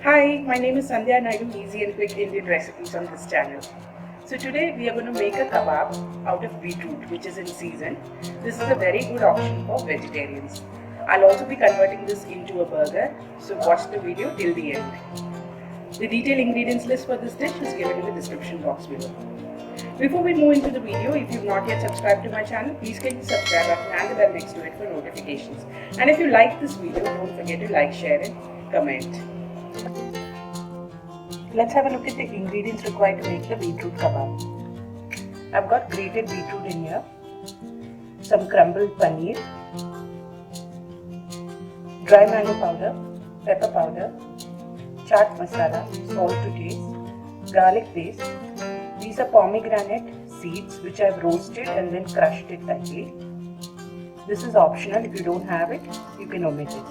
Hi, my name is Sandhya and I do easy and quick Indian recipes on this channel. So today we are going to make a kebab out of beetroot, which is in season. This is a very good option for vegetarians. I'll also be converting this into a burger, so watch the video till the end. The detailed ingredients list for this dish is given in the description box below. Before we move into the video, if you've not yet subscribed to my channel, please click the subscribe button and the bell next to it for notifications. And if you like this video, don't forget to like, share and comment. Let's have a look at the ingredients required to make the beetroot kebab. I've got grated beetroot in here, some crumbled paneer, dry mango powder, pepper powder, chaat masala, salt to taste, garlic paste. These are pomegranate seeds which I've roasted and then crushed it tightly. This is optional. If you don't have it, you can omit it.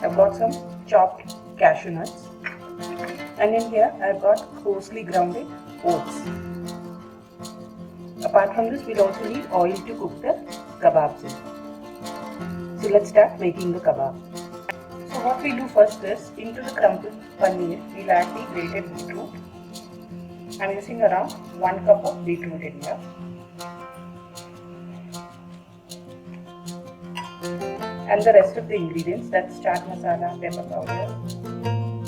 I've got some chopped cashew nuts. And in here I've got coarsely grounded oats. Apart from this, we'll also need oil to cook the kebabs in. So let's start making the kebab. So what we do first is, into the crumbled paneer, we'll add the grated beetroot. I'm using around 1 cup of beetroot in here. And the rest of the ingredients, that's chaat masala, pepper powder,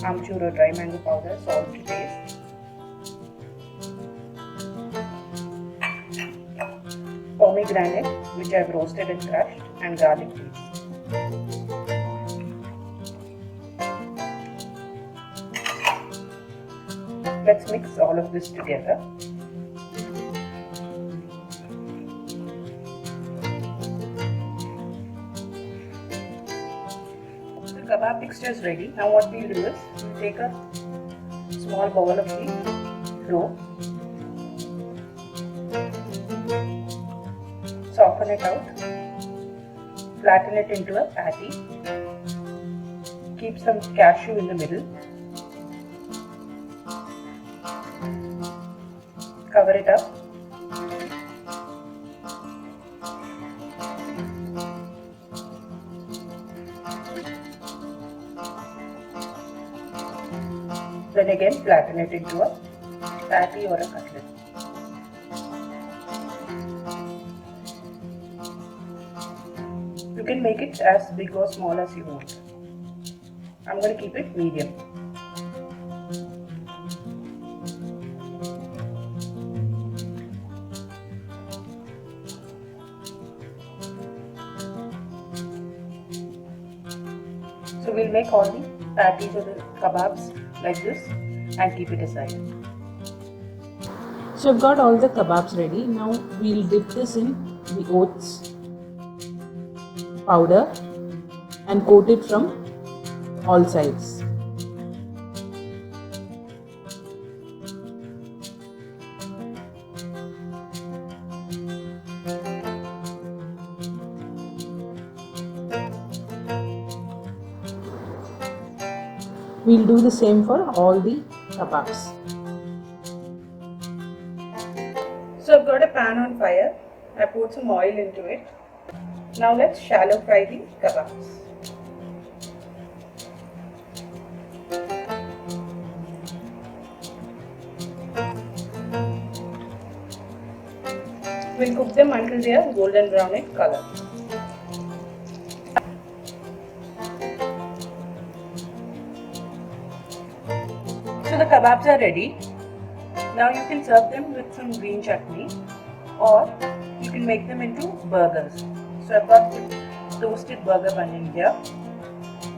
amchoor or dry mango powder, salt to taste, pomegranate which I have roasted and crushed, and garlic paste. Let's mix all of this together. The kebab mixture is ready. Now what we'll do is, we'll take a small bowl of the dough, soften it out, flatten it into a patty, keep some cashew in the middle, cover it up, then again flatten it into a patty or a cutlet. You can make it as big or small as you want. I'm going to keep it medium. So we'll make all the patties or the kebabs like this and keep it aside. So I've got all the kebabs ready. Now we'll dip this in the oats powder and coat it from all sides. We'll do the same for all the kebabs. So I've got a pan on fire. I poured some oil into it. Now let's shallow fry the kebabs. We'll cook them until they are golden brown in color. So the kebabs are ready. Now you can serve them with some green chutney, or you can make them into burgers. So I've got the toasted burger bun in here,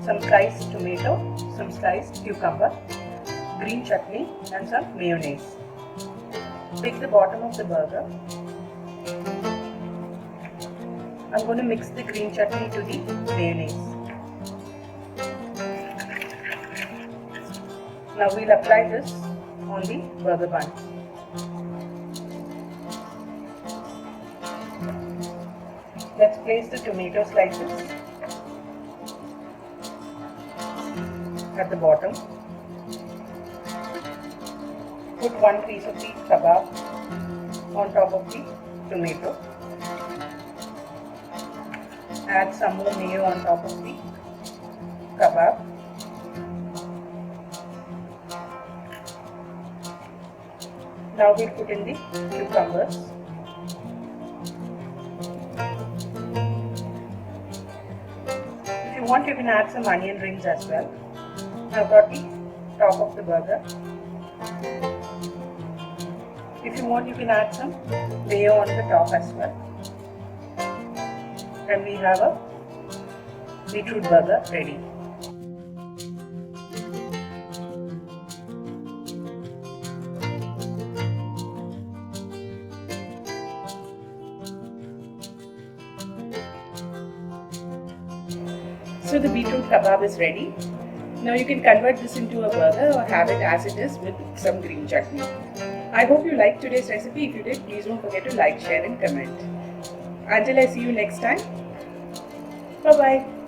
some sliced tomato, some sliced cucumber, green chutney and some mayonnaise. Take the bottom of the burger. I'm going to mix the green chutney to the mayonnaise. Now we'll apply this on the burger bun. Let's place the tomato slices at the bottom. Put one piece of the kebab on top of the tomato. Add some more mayo on top of the kebab. Now we'll put in the cucumbers. If you want, you can add some onion rings as well. I've got the top of the burger. If you want, you can add some mayo on the top as well. And we have a beetroot burger ready. So the beetroot kebab is ready. Now you can convert this into a burger or have it as it is with some green chutney. I hope you liked today's recipe. If you did, please don't forget to like, share and comment. Until I see you next time, bye bye.